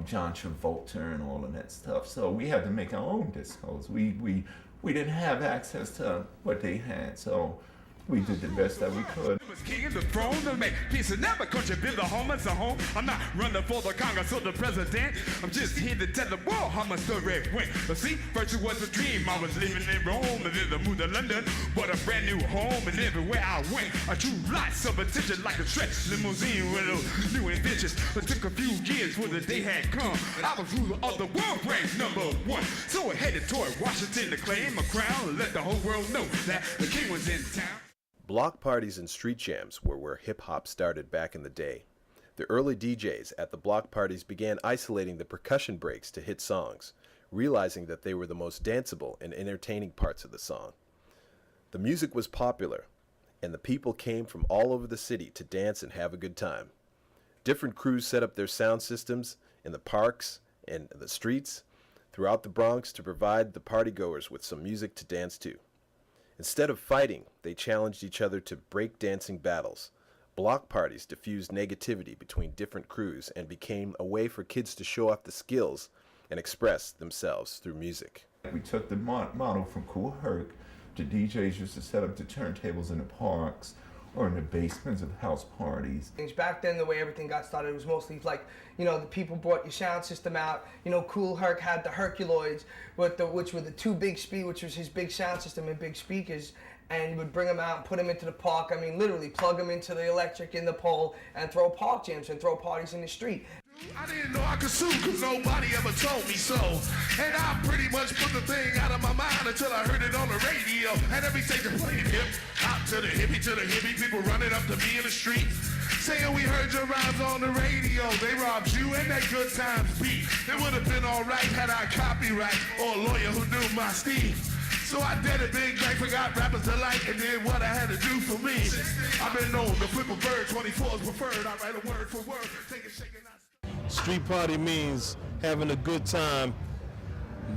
John Travolta and all of that stuff. So we had to make our own discos. We didn't have access to what they had, so we did the best that we could. King of the throne to make peace and never country build a home as a home. I'm not running for the Congress or the president. I'm just here to tell the world how my story went. But see, first it was a dream. I was living in Rome and then I moved to London. But a brand new home and everywhere I went, I drew lots of attention like a stretch limousine with those new inventions. It took a few years for the day had come. I was ruler of the world, ranked #1. So I headed toward Washington to claim a crown and let the whole world know that the king was in town. Block parties and street jams were where hip-hop started back in the day. The early DJs at the block parties began isolating the percussion breaks to hit songs, realizing that they were the most danceable and entertaining parts of the song. The music was popular, and the people came from all over the city to dance and have a good time. Different crews set up their sound systems in the parks and the streets throughout the Bronx to provide the partygoers with some music to dance to. Instead of fighting, they challenged each other to break-dancing battles. Block parties diffused negativity between different crews and became a way for kids to show off the skills and express themselves through music. We took the model from Kool Herc. The DJs used to set up the turntables in the parks or in the basements of house parties. Back then, the way everything got started was mostly like, the people brought your sound system out. Kool Herc had the Herculoids, which were the two big which was his big sound system and big speakers, and you would bring them out and put them into the park. I mean, literally plug them into the electric in the pole and throw park jams and throw parties in the street. I didn't know I could sue because nobody ever told me so. And I pretty much put the thing out of my mind until I heard it on the radio. And every station played hip, out to the hippie, people running up to me in the street, saying we heard your rhymes on the radio. They robbed you and that good times beat. It would have been alright had I copyright or a lawyer who knew my Steve. So I did it big bang, forgot rappers delight, and did what I had to do for me. I've been known to flip a bird, 24 is preferred. I write a word for word, take it, shake it, not. Street party means having a good time,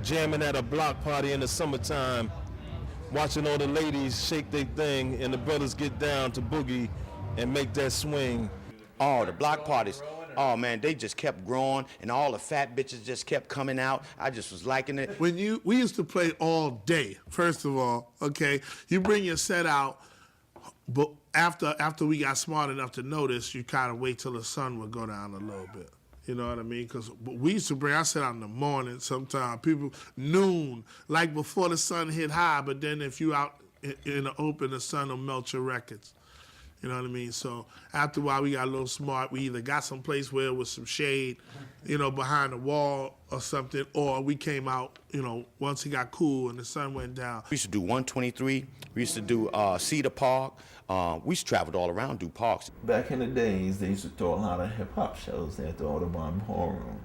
jamming at a block party in the summertime, watching all the ladies shake their thing and the brothers get down to boogie and make that swing. Oh, the block parties. Oh man, they just kept growing and all the fat bitches just kept coming out. I just was liking it. We used to play all day, first of all, okay? You bring your set out, but after we got smart enough to notice, you kind of wait till the sun would go down a little bit. You know what I mean? Because we used to bring our set out in the morning sometimes, people, noon, like before the sun hit high, but then if you out in the open, the sun will melt your records. You know what I mean? So after a while, we got a little smart. We either got some place where it was some shade, behind the wall or something, or we came out, once it got cool and the sun went down. We used to do 123. We used to do Cedar Park. We used to travel all around, do parks. Back in the days, they used to throw a lot of hip-hop shows at the Audubon Ballroom.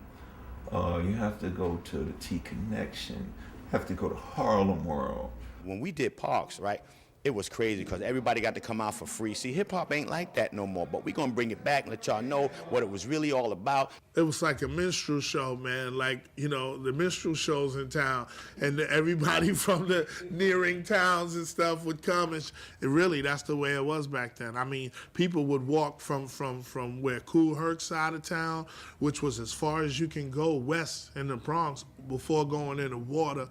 You have to go to the T-Connection. You have to go to Harlem World. When we did parks, right, it was crazy because everybody got to come out for free. See, hip-hop ain't like that no more, but we're going to bring it back and let y'all know what it was really all about. It was like a minstrel show, man, like, the minstrel shows in town, and everybody from the nearing towns and stuff would come, and really, that's the way it was back then. I mean, people would walk from where Kool Herc's side of town, which was as far as you can go west in the Bronx before going in the water.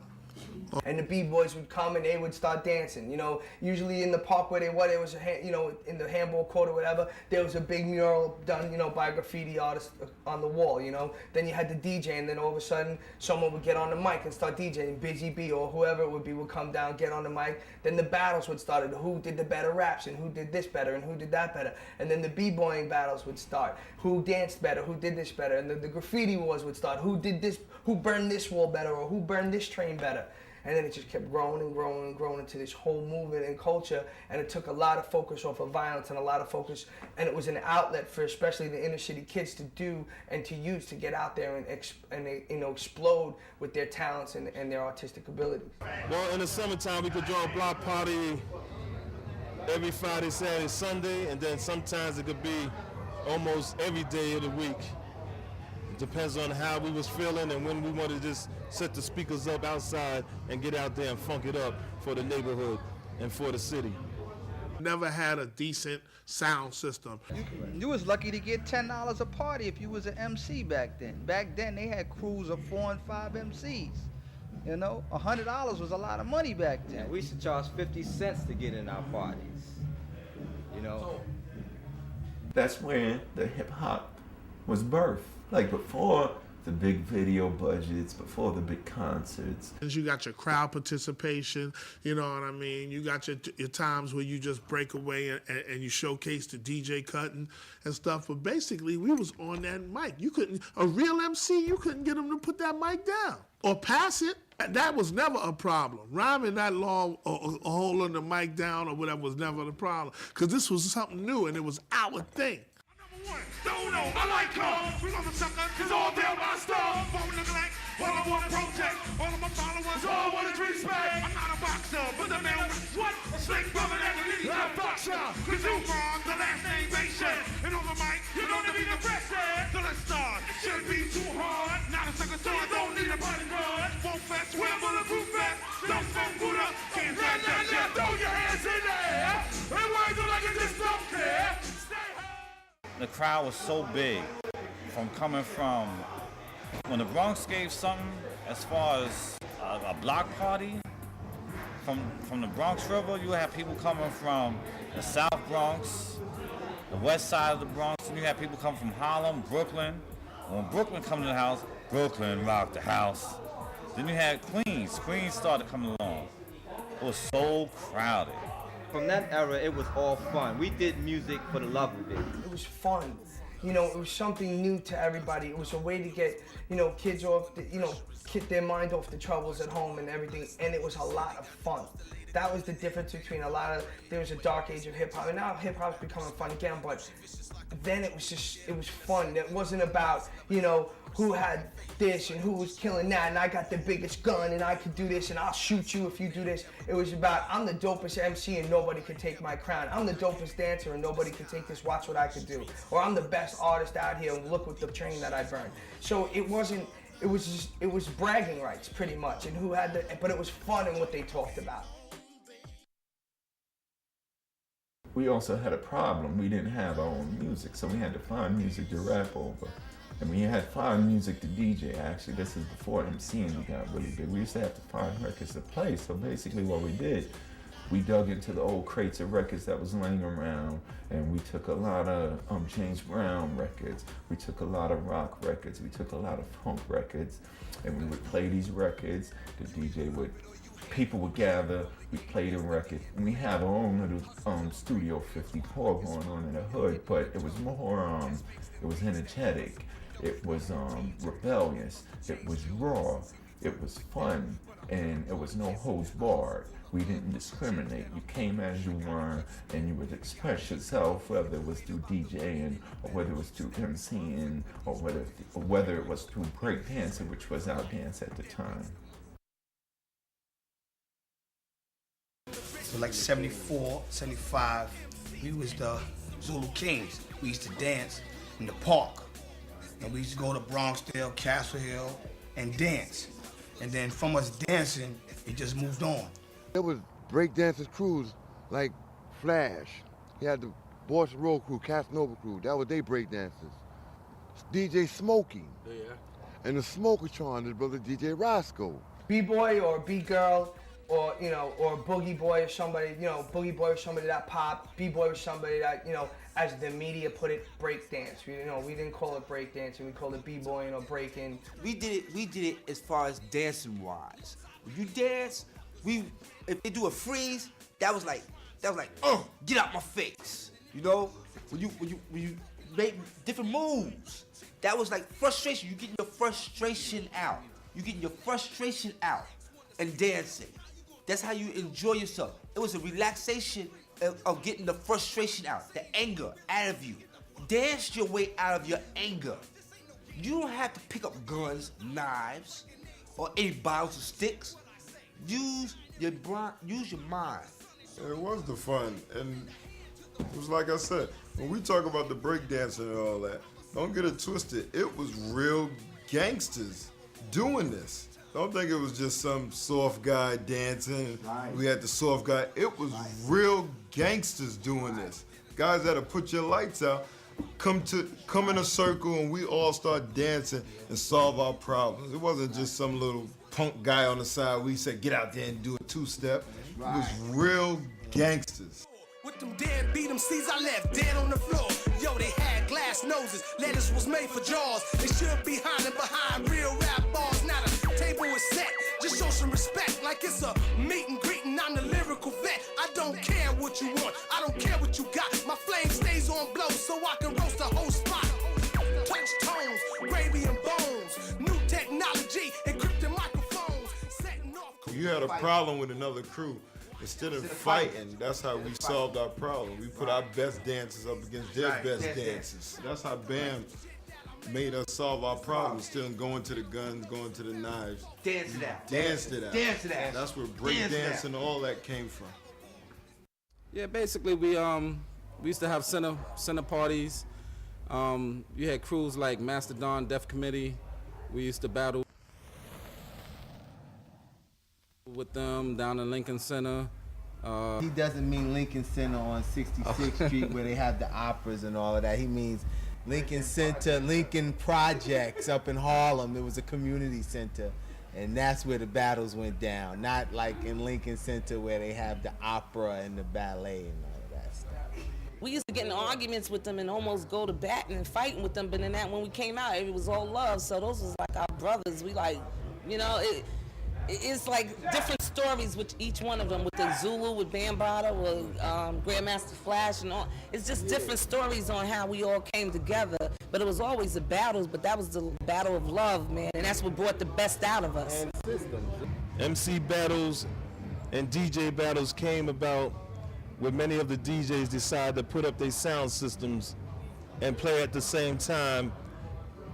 And the B-boys would come and they would start dancing. Usually in the park where it was, in the handball court or whatever, there was a big mural done, by a graffiti artist on the wall, Then you had the DJ, and then all of a sudden someone would get on the mic and start DJing. Busy B or whoever it would be would come down, get on the mic. Then the battles would start. Who did the better raps and who did this better and who did that better. And then the B-boying battles would start. Who danced better, who did this better. And the graffiti wars would start. Who did this, who burned this wall better or who burned this train better. And then it just kept growing and growing and growing into this whole movement and culture. And it took a lot of focus off of violence and a lot of focus. And it was an outlet for especially the inner city kids to do and to use to get out there and explode with their talents and their artistic abilities. Well, in the summertime, we could throw a block party every Friday, Saturday, Sunday, and then sometimes it could be almost every day of the week. It depends on how we was feeling and when we wanted to just set the speakers up outside and get out there and funk it up for the neighborhood and for the city. never had a decent sound system. You was lucky to get $10 a party if you was an MC back then. Back then they had crews of 4 and 5 MCs. You know, $100 was a lot of money back then. Yeah, we used to charge 50 cents to get in our parties. You know. That's where the hip hop was birthed. Like before the big video budgets, before the big concerts. You got your crowd participation, you know what I mean? You got your times where you just break away and you showcase the DJ cutting and stuff. But basically, we was on that mic. You couldn't, a real MC, you couldn't get him to put that mic down or pass it. That was never a problem. Rhyming that long or holding the mic down or whatever was never the problem. Because this was something new and it was our thing. Don't know, I like cars. We love the sucker, cause all damn my stuff. Phone neglect, all I wanna protect. All of my followers, all I wanna respect. I'm not a boxer, but the man with what? A slick brother that can lead a boxer. Cause you wrong, the last name Nation. And on the mic, you know to be the best. So let's start. Shouldn't be too hard. Not a sucker, so I don't need a bodyguard. Won't fest, we're bulletproof vest. Don't smoke Buddha, can't touch that shit. Throw your hands in the air. And why do like you just don't care? The crowd was so big, from coming from, when the Bronx gave something as far as a block party, from the Bronx River, you had people coming from the South Bronx, the west side of the Bronx, and you had people coming from Harlem, Brooklyn. And when Brooklyn come to the house, Brooklyn rocked the house. Then you had Queens. Queens started coming along. It was so crowded. From that era, it was all fun. We did music for the love of it. It was fun. You know, it was something new to everybody. It was a way to get, you know, kids off, get their mind off the troubles at home and everything. And it was a lot of fun. That was the difference between there was a dark age of hip hop. And now hip hop's becoming fun again, but then it was fun. It wasn't about, you know, who had this and who was killing that, and I got the biggest gun and I could do this and I'll shoot you if you do this. It was about, I'm the dopest MC and nobody can take my crown. I'm the dopest dancer and nobody can take this, watch what I could do. Or I'm the best artist out here and look with the train that I burned. So it was bragging rights pretty much, and but it was fun in what they talked about. We also had a problem. We didn't have our own music, so we had to find music to rap over. And we had to find music to DJ. Actually, this is before MCing got really big. We used to have to find records to play. So basically what we did, we dug into the old crates of records that was laying around, and we took a lot of James Brown records. We took a lot of rock records. We took a lot of funk records, and we would play these records. People would gather, we'd play the record, and we have our own little Studio 54 going on in the hood, but it was more, it was energetic, it was rebellious, it was raw, it was fun, and it was no holds barred. We didn't discriminate. You came as you were, and you would express yourself, whether it was through DJing, or whether it was through MCing, or whether it was through breakdancing, which was our dance at the time. So like 74, 75, we was the Zulu Kings. We used to dance in the park. And we used to go to Bronxdale, Castle Hill, and dance. And then from us dancing, it just moved on. There was breakdancers crews like Flash. He had the Boston Road crew, Casanova crew. That was they breakdancers. DJ Smokey. Yeah. And the Smokatron, his brother DJ Roscoe. B-boy or B-girl, or, you know, or Boogie Boy or somebody, you know, Boogie Boy was somebody that popped, B-boy was somebody that, you know, as the media put it, breakdance. We didn't call it breakdancing, we called it B-boying or breaking. We did it as far as dancing wise. When you dance, if they do a freeze, that was like, get out my face. You know? When you make different moves, that was like frustration. You getting your frustration out. You getting your frustration out and dancing. That's how you enjoy yourself. It was a relaxation of getting the frustration out, the anger out of you. Dance your way out of your anger. You don't have to pick up guns, knives, or any bottles or sticks. Use your mind. It was the fun, and it was like I said, when we talk about the breakdancing and all that, don't get it twisted. It was real gangsters doing this. Don't think it was just some soft guy dancing. Right. We had the soft guy. It was real gangsters doing this. Guys that'll put your lights out, come in a circle, and we all start dancing and solve our problems. It wasn't just some little punk guy on the side. We said, get out there and do a two-step. It was real gangsters. With them dead beat 'em C's, I left dead on the floor. Yo, they had glass noses, letters was made for jaws. They should be hiding behind real rap bars. Now the table is set, just show some respect like it's a meet and greet and I'm the lyrical vet. I don't care what you want, I don't care what you got. My flame stays on blow so I can roast the whole spot. Touch tones, gravy and bones, new technology, encrypted microphones, setting off. You had a problem with another crew. Instead of fighting, that's how we solved our problem. We put our best dancers up against their best dancers. That's how BAM made us solve our problems. Still going to the guns, going to the knives. Dance it out. Dance it out. Dance it out. That's where breakdance and all that came from. Yeah, basically we used to have center parties. You had crews like Mastodon, Def Committee. We used to battle with them down in Lincoln Center. He doesn't mean Lincoln Center on 66th Street where they have the operas and all of that. He means Lincoln Center, Lincoln Projects up in Harlem. It was a community center, and that's where the battles went down. Not like in Lincoln Center where they have the opera and the ballet and all of that stuff. We used to get in arguments with them and almost go to bat and fighting with them, but then that when we came out, it was all love. So those was like our brothers. We like, you know, it's like different stories with each one of them, with the Zulu, with Bambaataa, with Grandmaster Flash, and all. It's just different stories on how we all came together. But it was always the battles, but that was the battle of love, man, and that's what brought the best out of us. MC battles and DJ battles came about when many of the DJs decided to put up their sound systems and play at the same time,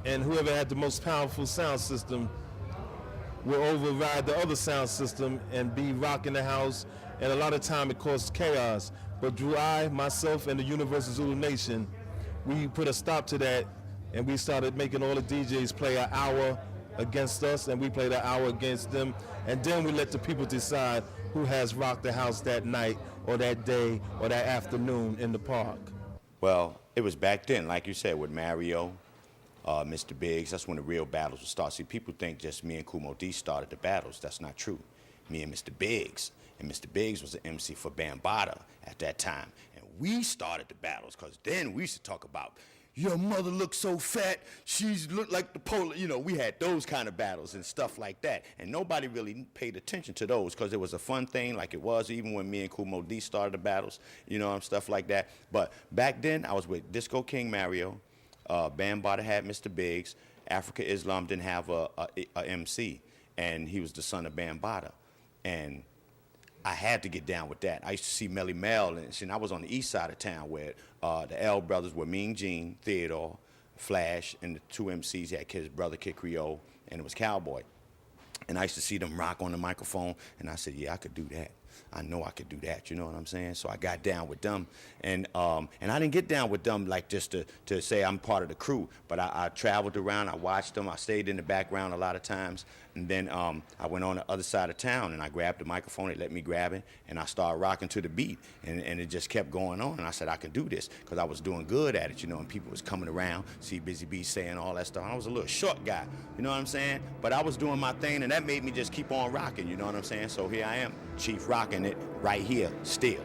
and whoever had the most powerful sound system will override the other sound system and be rocking the house, and a lot of time it caused chaos. But Drew, myself, and the Universal Zulu Nation, we put a stop to that, and we started making all the DJs play an hour against us, and we played an hour against them, and then we let the people decide who has rocked the house that night, or that day, or that afternoon in the park. Well, it was back then, like you said, with Mario, Mr. Biggs. That's when the real battles would start. See, people think just me and Kumo D started the battles. That's not true. Me and Mr. Biggs. And Mr. Biggs was the MC for Bambaataa at that time. And we started the battles, because then we used to talk about, your mother looks so fat, she's looked like the polar. You know, we had those kind of battles and stuff like that. And nobody really paid attention to those, because it was a fun thing, like it was even when me and Kumo D started the battles, you know, and stuff like that. But back then, I was with Disco King Mario. Bambaataa had Mr. Biggs. Africa Islam didn't have a MC, and he was the son of Bambaataa. And I had to get down with that. I used to see Melly Mel, and I was on the east side of town where the L brothers were Mean Gene, Theodore, Flash, and the two MCs had his brother Kid Creole, and it was Cowboy. And I used to see them rock on the microphone, and I said, yeah, I could do that. I know I could do that, you know what I'm saying? So I got down with them, and I didn't get down with them like just to say I'm part of the crew, but I traveled around, I watched them, I stayed in the background a lot of times, and then I went on the other side of town, and I grabbed the microphone, they let me grab it, and I started rocking to the beat, and it just kept going on, and I said I can do this, because I was doing good at it, you know, and people was coming around, see Busy Bee saying all that stuff. I was a little short guy, you know what I'm saying? But I was doing my thing, and that made me just keep on rocking, you know what I'm saying? So here I am, Chief rocking it right here, still.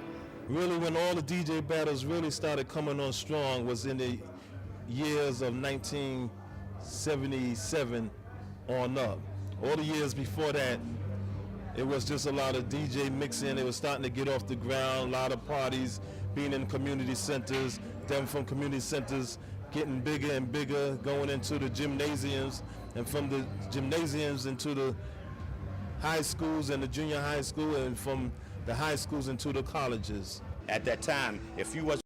Really, when all the DJ battles really started coming on strong was in the years of 1977 on up. All the years before that, it was just a lot of DJ mixing. It was starting to get off the ground, a lot of parties, being in community centers, then from community centers getting bigger and bigger, going into the gymnasiums, and from the gymnasiums into the high schools and the junior high school, and from the high schools into the colleges. At that time, if you was